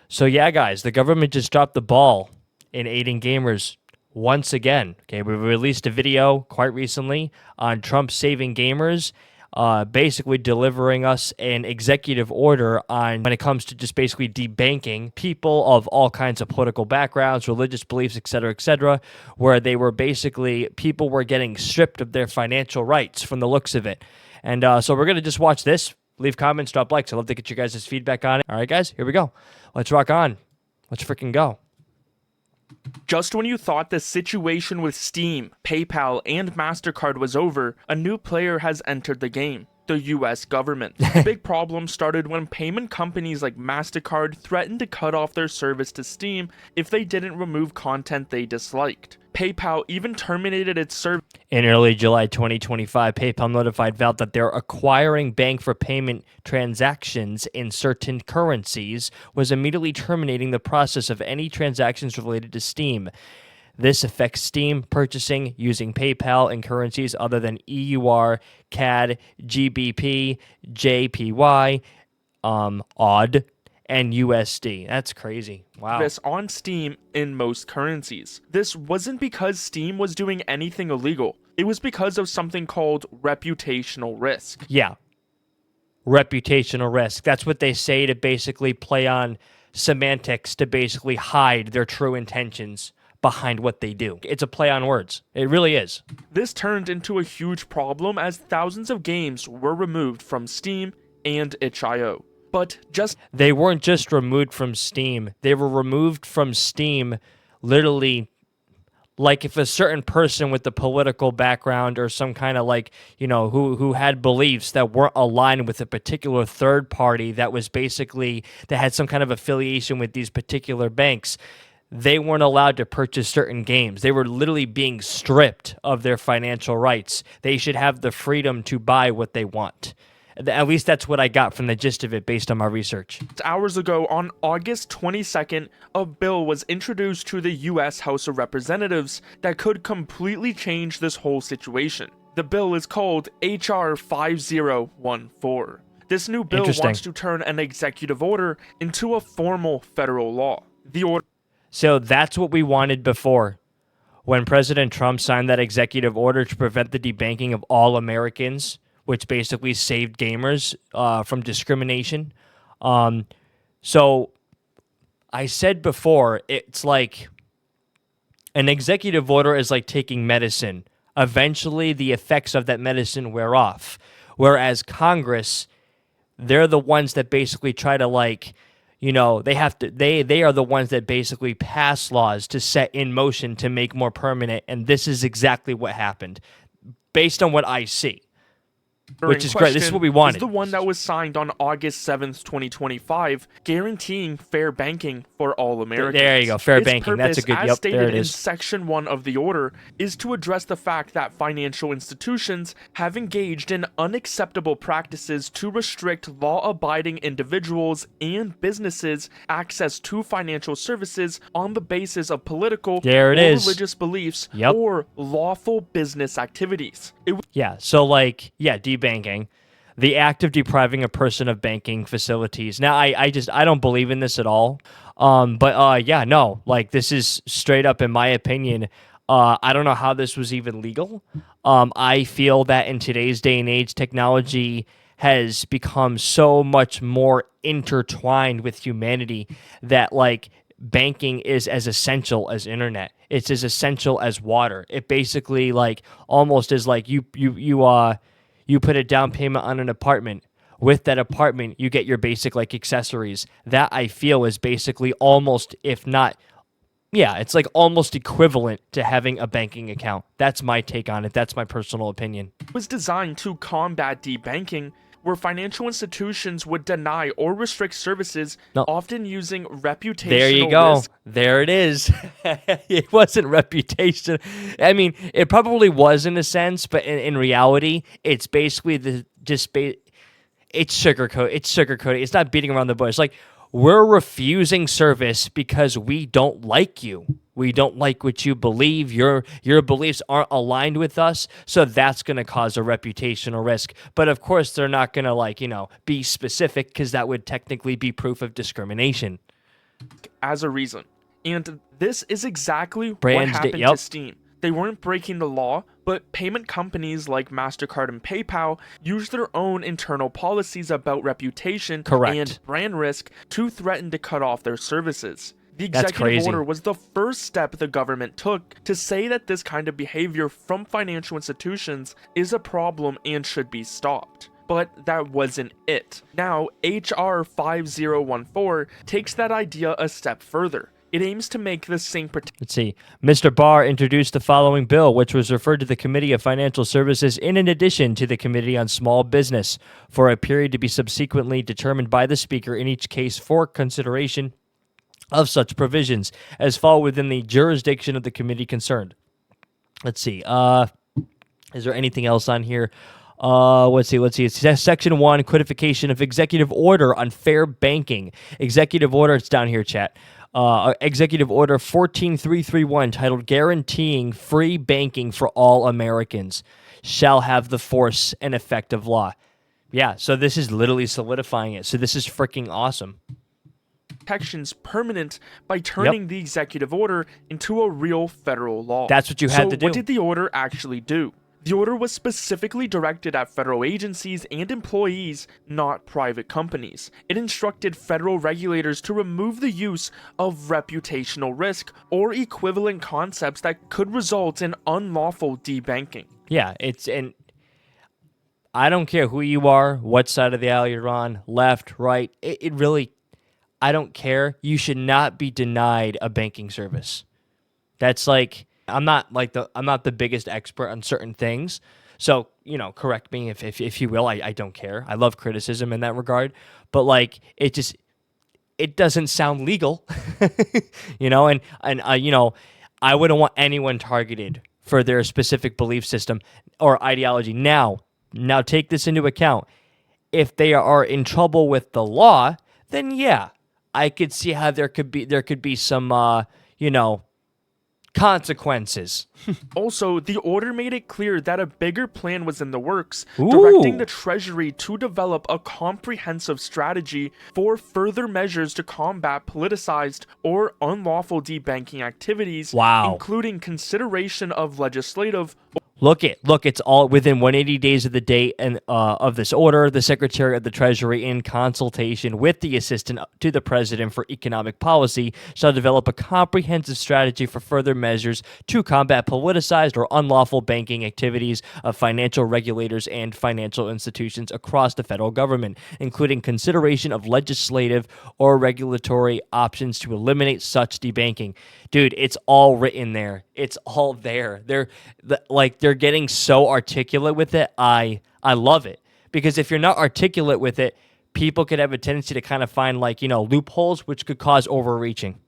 So yeah, guys, the government just dropped the ball in aiding gamers once again. Okay, we released a video quite recently on Trump saving gamers, basically delivering us an executive order on when it comes to just basically debanking people of all kinds of political backgrounds, religious beliefs, etc., where they were basically people were getting stripped of their financial rights from the looks of it. And so we're gonna just watch this. Leave comments, drop likes. I'd love to get you guys' feedback on it. All right, guys, here we go. Let's rock on. Let's freaking go. Just when you thought the situation with Steam, PayPal, and MasterCard was over, a new player has entered the game. The US government. The big problem started when payment companies like MasterCard threatened to cut off their service to Steam if they didn't remove content they disliked. PayPal even terminated its service. In early July 2025, PayPal notified Valve that their acquiring bank for payment transactions in certain currencies was immediately terminating the process of any transactions related to Steam. This affects Steam purchasing using PayPal in currencies other than EUR, CAD, GBP, JPY, AUD, and USD. That's crazy. Wow. This on Steam in most currencies. This wasn't because Steam was doing anything illegal. It was because of something called reputational risk. Yeah. Reputational risk. That's what they say to basically play on semantics to basically hide their true intentions behind what they do. It's a play on words. It really is. This turned into a huge problem as thousands of games were removed from Steam and itch.io. But they weren't just removed from Steam. They were removed from Steam literally like if a certain person with a political background or some kind of like, who had beliefs that weren't aligned with a particular third party that was basically, that had some kind of affiliation with these particular banks, they weren't allowed to purchase certain games. They were literally being stripped of their financial rights. They should have the freedom to buy what they want. At least that's what I got from the gist of it based on my research. Hours ago, on August 22nd, a bill was introduced to the U.S. House of Representatives that could completely change this whole situation. The bill is called H.R. 5014. This new bill wants to turn an executive order into a formal federal law. So that's what we wanted before. When President Trump signed that executive order to prevent the debanking of all Americans, which basically saved gamers from discrimination. So I said before, it's like an executive order is like taking medicine. Eventually, the effects of that medicine wear off. Whereas Congress, they're the ones that basically try to they are the ones that basically pass laws to set in motion to make more permanent. And this is exactly what happened based on what I see. Which is great. This is what we wanted. Is the one that was signed on August 7th, 2025, guaranteeing fair banking for all Americans. There you go, fair banking. That's a good, as stated there it in is. Section 1 of the order, is to address the fact that financial institutions have engaged in unacceptable practices to restrict law-abiding individuals and businesses access to financial services on the basis of political or religious beliefs or lawful business activities. Debanking, the act of depriving a person of banking facilities. Now, I don't believe in this at all. This is straight up, in my opinion. I don't know how this was even legal. I feel that in today's day and age, technology has become so much more intertwined with humanity that banking is as essential as internet. It's as essential as water. It basically almost is like you put a down payment on an apartment. With that apartment, you get your basic accessories. That I feel is basically almost, if not, it's almost equivalent to having a banking account. That's my take on it. That's my personal opinion. It was designed to combat debanking, where financial institutions would deny or restrict services, often using reputational There you go. risk. There it is. It wasn't reputation. I mean, it probably was in a sense, but in reality, it's basically it's sugarcoat. It's sugarcoating. It's not beating around the bush. We're refusing service because we don't like you. We don't like what you believe. Your beliefs aren't aligned with us, so that's going to cause a reputational risk. But of course, they're not going to be specific because that would technically be proof of discrimination. as a reason. And this is exactly what Brands happened yep. to Steam. They weren't breaking the law, but payment companies like MasterCard and PayPal used their own internal policies about reputation Correct. and brand risk to threaten to cut off their services. The That's executive crazy. order was the first step the government took to say that this kind of behavior from financial institutions is a problem and should be stopped. But that wasn't it. Now, HR 5014 takes that idea a step further. It aims to make the same Let's see. Mr. Barr introduced the following bill, which was referred to the Committee of Financial Services in addition to the Committee on Small Business for a period to be subsequently determined by the Speaker in each case for consideration of such provisions as fall within the jurisdiction of the committee concerned. Let's see. Is there anything else on here? Let's see. It's Section 1, Codification of Executive Order on Fair Banking. Executive Order, it's down here, chat. Executive Order 14331, titled Guaranteeing Free Banking for All Americans, shall have the force and effect of law. Yeah, so this is literally solidifying it. So this is freaking awesome. Protections permanent by turning the executive order into a real federal law. That's what you had to do. So what did the order actually do? The order was specifically directed at federal agencies and employees, not private companies. It instructed federal regulators to remove the use of reputational risk or equivalent concepts that could result in unlawful debanking. Yeah, and I don't care who you are, what side of the aisle you're on, left, right. It really, I don't care. You should not be denied a banking service. That's like, I'm not the biggest expert on certain things, so correct me if you will. I don't care. I love criticism in that regard, but like it doesn't sound legal, and I wouldn't want anyone targeted for their specific belief system or ideology. Now take this into account. If they are in trouble with the law, then yeah, I could see how there could be some consequences. Also, the order made it clear that a bigger plan was in the works, Ooh. directing the Treasury to develop a comprehensive strategy for further measures to combat politicized or unlawful debanking activities, Wow. including consideration of legislative. Look, it's all within 180 days of the date and of this order. The Secretary of the Treasury, in consultation with the Assistant to the President for Economic Policy, shall develop a comprehensive strategy for further measures to combat politicized or unlawful banking activities of financial regulators and financial institutions across the federal government, including consideration of legislative or regulatory options to eliminate such debanking. Dude, it's all written there. It's all there. They're getting so articulate with it. I love it, because if you're not articulate with it, people could have a tendency to kind of find loopholes, which could cause overreaching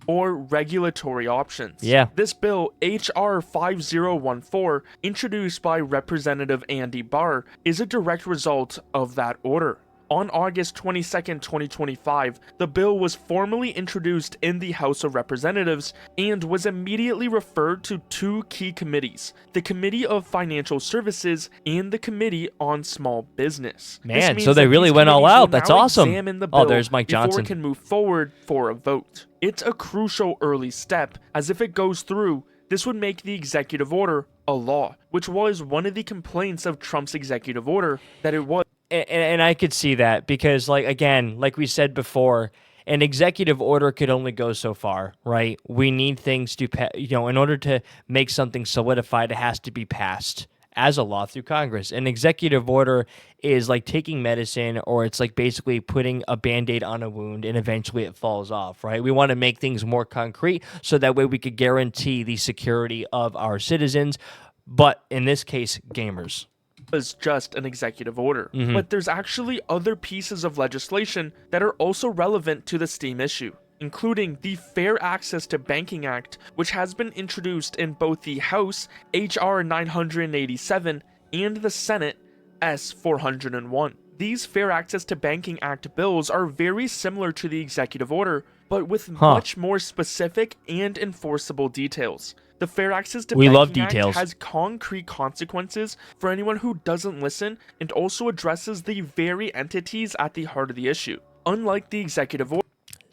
Or regulatory options. Yeah. This bill, HR 5014, introduced by Representative Andy Barr, is a direct result of that order. On August 22, 2025, the bill was formally introduced in the House of Representatives and was immediately referred to two key committees, the Committee of Financial Services and the Committee on Small Business. Man, so they really went all out. That's awesome. Oh, there's Mike Johnson. Before it can move forward for a vote. It's a crucial early step, as if it goes through, this would make the executive order a law, which was one of the complaints of Trump's executive order, that it was. And I could see that, because, like we said before, an executive order could only go so far, right? We need things to, in order to make something solidified, it has to be passed as a law through Congress. An executive order is like taking medicine, or it's like basically putting a Band-Aid on a wound and eventually it falls off, right? We want to make things more concrete so that way we could guarantee the security of our citizens, but in this case, gamers. Was just an executive order. But there's actually other pieces of legislation that are also relevant to the Steam issue, including the Fair Access to Banking Act, which has been introduced in both the House, H.R. 987, and the Senate, S. 401. These Fair Access to Banking Act bills are very similar to the executive order, but with much more specific and enforceable details. The Fair Access to Banking Act has concrete consequences for anyone who doesn't listen, and also addresses the very entities at the heart of the issue. Unlike the executive order.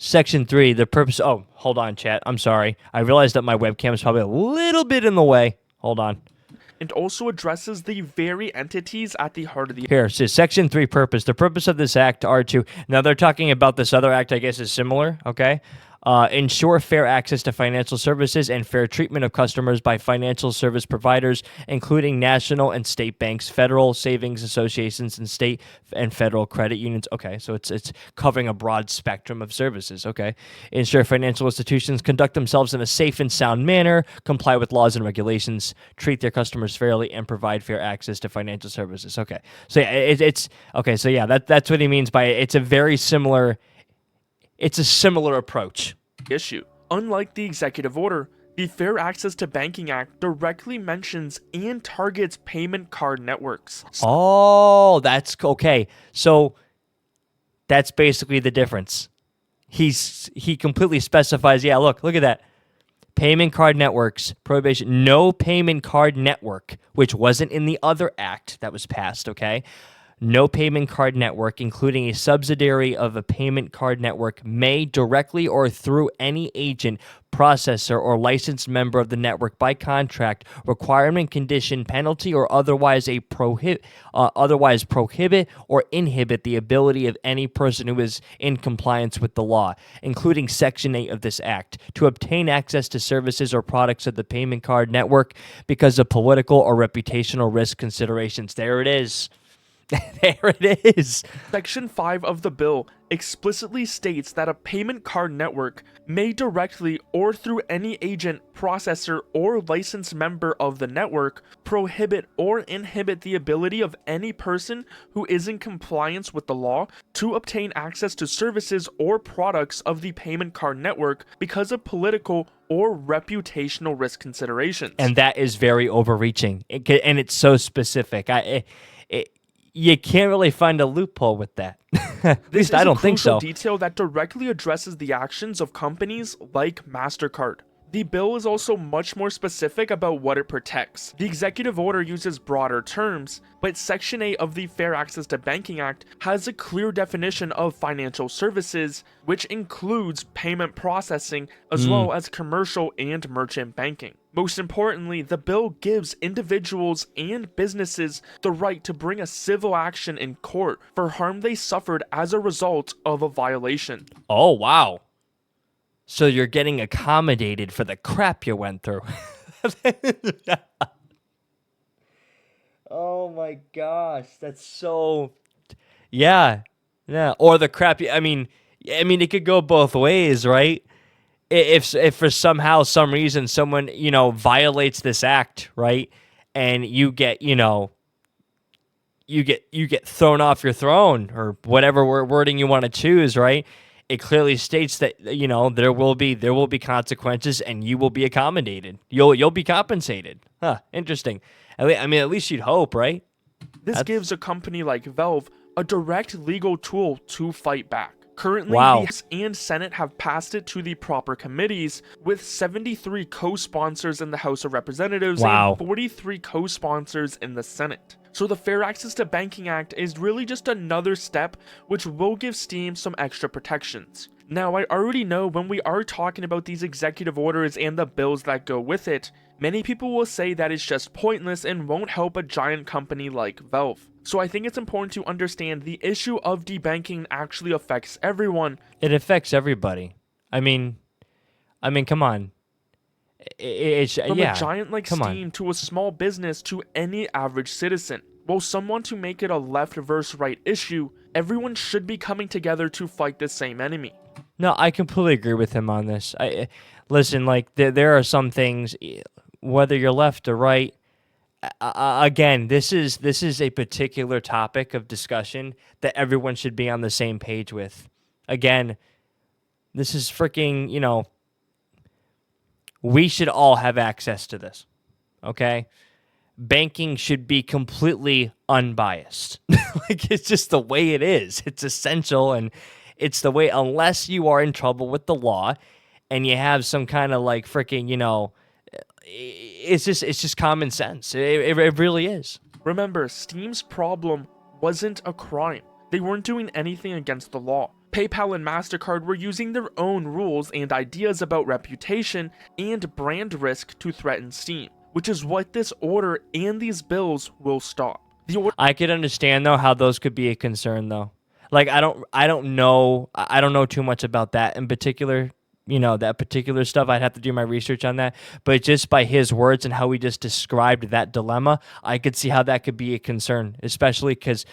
Section 3, the purpose. Oh, hold on, chat. I'm sorry. I realized that my webcam is probably a little bit in the way. Hold on. And also addresses the very entities at the heart of the Here, it says Section 3 purpose. The purpose of this act are to. Now, they're talking about this other act, I guess, is similar, okay? Ensure fair access to financial services and fair treatment of customers by financial service providers, including national and state banks, federal savings associations, and state and federal credit unions. Okay, so it's covering a broad spectrum of services. Okay, ensure financial institutions conduct themselves in a safe and sound manner, comply with laws and regulations, treat their customers fairly, and provide fair access to financial services. Okay, so yeah, it's okay. So yeah, that's what he means by it. It's a very similar. It's a similar approach. issue. Unlike the executive order, the Fair Access to Banking Act directly mentions and targets payment card networks. Oh, that's okay. So that's basically the difference. He completely specifies. Yeah, look at that. Payment card networks, prohibition, no payment card network, which wasn't in the other act that was passed, okay? No payment card network, including a subsidiary of a payment card network, may directly or through any agent, processor, or licensed member of the network by contract, requirement, condition, penalty, or otherwise prohibit or inhibit the ability of any person who is in compliance with the law, including Section 8 of this Act, to obtain access to services or products of the payment card network because of political or reputational risk considerations. There it is. There it is. Section 5 of the bill explicitly states that a payment card network may directly or through any agent, processor, or licensed member of the network prohibit or inhibit the ability of any person who is in compliance with the law to obtain access to services or products of the payment card network because of political or reputational risk considerations. And that is very overreaching, and it's so specific. You can't really find a loophole with that. At least I don't think so. This is a crucial detail that directly addresses the actions of companies like MasterCard. The bill is also much more specific about what it protects. The executive order uses broader terms, but Section 8 of the Fair Access to Banking Act has a clear definition of financial services, which includes payment processing as well as commercial and merchant banking. Most importantly, the bill gives individuals and businesses the right to bring a civil action in court for harm they suffered as a result of a violation. Oh, wow. So you're getting accommodated for the crap you went through. Oh my gosh, that's so... Yeah. Or the crap, I mean, it could go both ways, right? If for somehow, some reason, someone, violates this act, right? And you get, you get thrown off your throne, or whatever wording you want to choose, right? It clearly states that there will be consequences, and you will be accommodated. You'll be compensated. Huh? Interesting. At least you'd hope, right? This gives a company like Valve a direct legal tool to fight back. Currently, Wow. the House and Senate have passed it to the proper committees, with 73 co-sponsors in the House of Representatives Wow. and 43 co-sponsors in the Senate. So the Fair Access to Banking Act is really just another step which will give Steam some extra protections. Now, I already know when we are talking about these executive orders and the bills that go with it, many people will say that it's just pointless and won't help a giant company like Valve. So I think it's important to understand the issue of debanking actually affects everyone. It affects everybody. I mean, come on. From a giant like come on. Steam to a small business to any average citizen. While some want to make it a left versus right issue, everyone should be coming together to fight the same enemy. No, I completely agree with him on this. Listen, like there are some things, whether you're left or right. Again, this is a particular topic of discussion that everyone should be on the same page with. Again, this is freaking, we should all have access to this. Okay? Banking should be completely unbiased. Like, it's just the way it is. It's essential, and it's the way, unless you are in trouble with the law and you have some kind of like freaking, it's just common sense. It really is. Remember, Steam's problem wasn't a crime. They weren't doing anything against the law. PayPal and MasterCard were using their own rules and ideas about reputation and brand risk to threaten Steam, which is what this order and these bills will stop. I could understand though how those could be a concern though. Like I don't know too much about that in particular. That particular stuff. I'd have to do my research on that. But just by his words and how he just described that dilemma, I could see how that could be a concern, especially because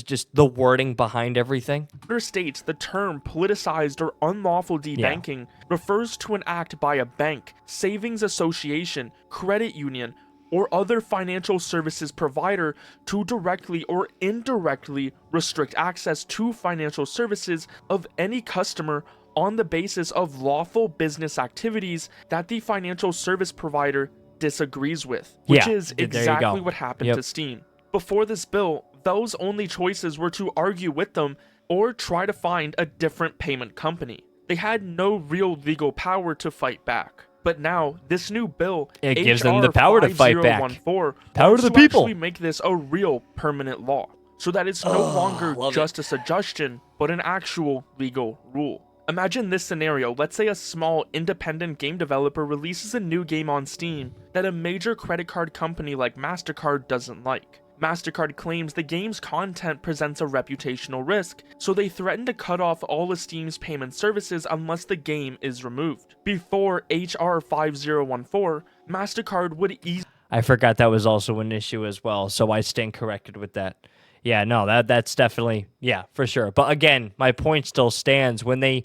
just the wording behind everything. Order states the term politicized or unlawful debanking refers to an act by a bank, savings association, credit union, or other financial services provider to directly or indirectly restrict access to financial services of any customer on the basis of lawful business activities that the financial service provider disagrees with, which is exactly what happened to Steam. Before this bill, Valve's only choices were to argue with them or try to find a different payment company. They had no real legal power to fight back. But now, this new bill, it gives them the power to fight back. Power to the people. Actually make this a real permanent law, so that it's no longer just a suggestion, but an actual legal rule. Imagine this scenario. Let's say a small independent game developer releases a new game on Steam that a major credit card company like MasterCard doesn't like. MasterCard claims the game's content presents a reputational risk, so they threaten to cut off all of Steam's payment services unless the game is removed. Before HR 5014, MasterCard would easily... I forgot that was also an issue as well, so I stand corrected with that. Yeah, no, that's definitely, for sure. But again, my point still stands. When they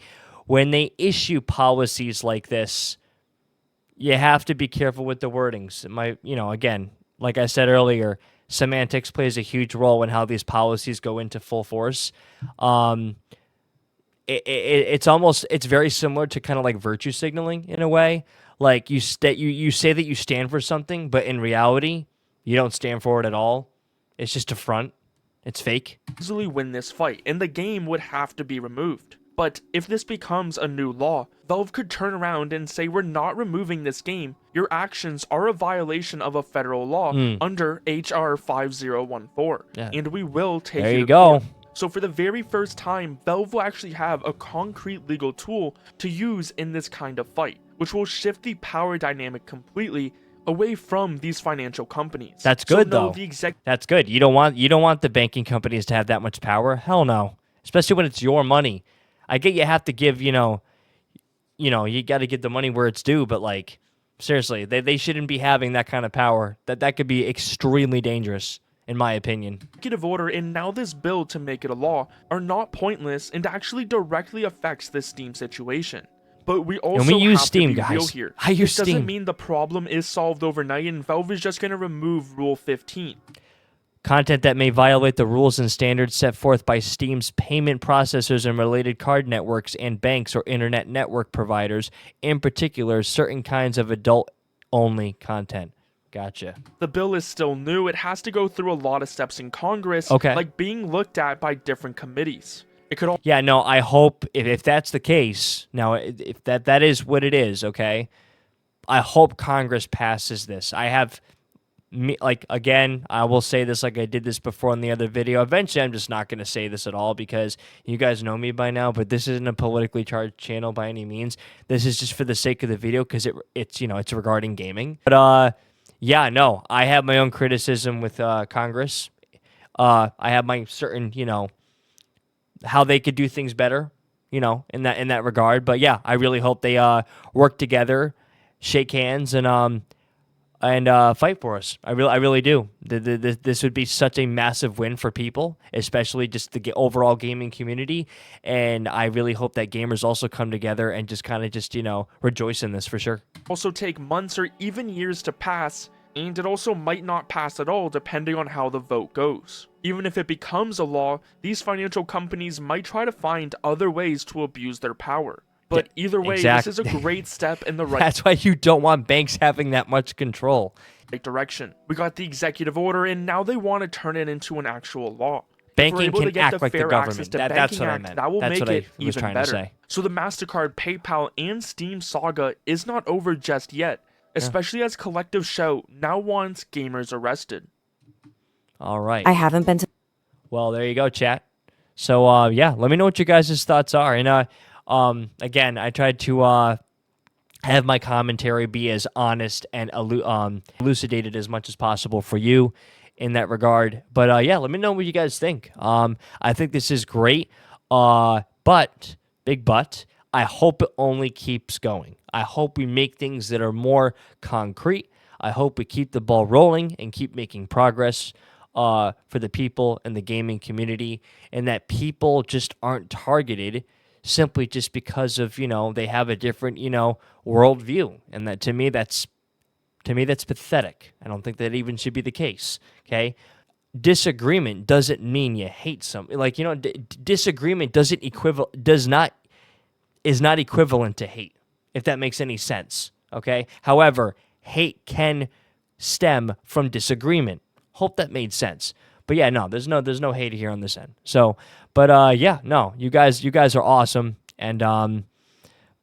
issue policies like this, you have to be careful with the wordings. Again, like I said earlier, semantics plays a huge role in how these policies go into full force. It's very similar to kind of like virtue signaling in a way. Like you say that you stand for something, but in reality, you don't stand for it at all. It's just a front. It's fake. Easily win this fight, and the game would have to be removed. But if this becomes a new law, Valve could turn around and say, we're not removing this game. Your actions are a violation of a federal law under HR 5014, and we will take there you to go. court. So for the very first time, Valve will actually have a concrete legal tool to use in this kind of fight, which will shift the power dynamic completely away from these financial companies. That's good, though. That's good. You don't want the banking companies to have that much power. Hell no. Especially when it's your money. I get you have to give, you got to give the money where it's due, but like, seriously, they shouldn't be having that kind of power. That could be extremely dangerous, in my opinion. Executive order and now this bill to make it a law are not pointless and actually directly affects this Steam situation. But we also use have Steam, to be guys. real here. I use It doesn't Steam. mean the problem is solved overnight and Valve is just going to remove Rule 15. Content that may violate the rules and standards set forth by Steam's payment processors and related card networks and banks or internet network providers, in particular, certain kinds of adult-only content. Gotcha. The bill is still new. It has to go through a lot of steps in Congress, like being looked at by different committees. It could all I hope if that's the case, now if that is what it is, okay, I hope Congress passes this. Again, I will say this like I did this before in the other video. Eventually, I'm just not going to say this at all because you guys know me by now, but this isn't a politically charged channel by any means. This is just for the sake of the video because it's regarding gaming. But I have my own criticism with Congress. I have my certain, how they could do things better, in that regard. But yeah, I really hope they work together, shake hands, and fight for us. I really do. This would be such a massive win for people, especially just the overall gaming community. And I really hope that gamers also come together and just kind of rejoice in this for sure. Also take months or even years to pass, and it also might not pass at all depending on how the vote goes. Even if it becomes a law, these financial companies might try to find other ways to abuse their power. But either way, this is a great step in the right That's why you don't want banks having that much control. Direction. We got the executive order, and now they want to turn it into an actual law. Banking can act like the government. That's what I meant. That will That's make what it I was even trying better. to say. So the MasterCard, PayPal, and Steam saga is not over just yet, especially as Collective Shout now wants gamers arrested. All right. I haven't been to... Well, there you go, chat. So yeah, let me know what you guys' thoughts are. And again, I tried to have my commentary be as honest and elucidated as much as possible for you in that regard. But yeah, let me know what you guys think. I think this is great. But big but, I hope it only keeps going. I hope we make things that are more concrete. I hope we keep the ball rolling and keep making progress for the people in the gaming community, and that people just aren't targeted simply just because of, they have a different, worldview. And that to me that's pathetic. I don't think that even should be the case. Okay. Disagreement doesn't mean you hate something. Like, disagreement is not equivalent to hate, if that makes any sense. Okay. However, hate can stem from disagreement. Hope that made sense. But yeah, no, there's no hate here on this end. So, but yeah, no, you guys are awesome. And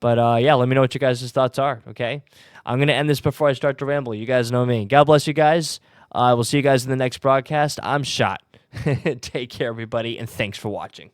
but yeah, let me know what you guys' thoughts are. Okay, I'm gonna end this before I start to ramble. You guys know me. God bless you guys. We'll see you guys in the next broadcast. I'm shot. Take care, everybody, and thanks for watching.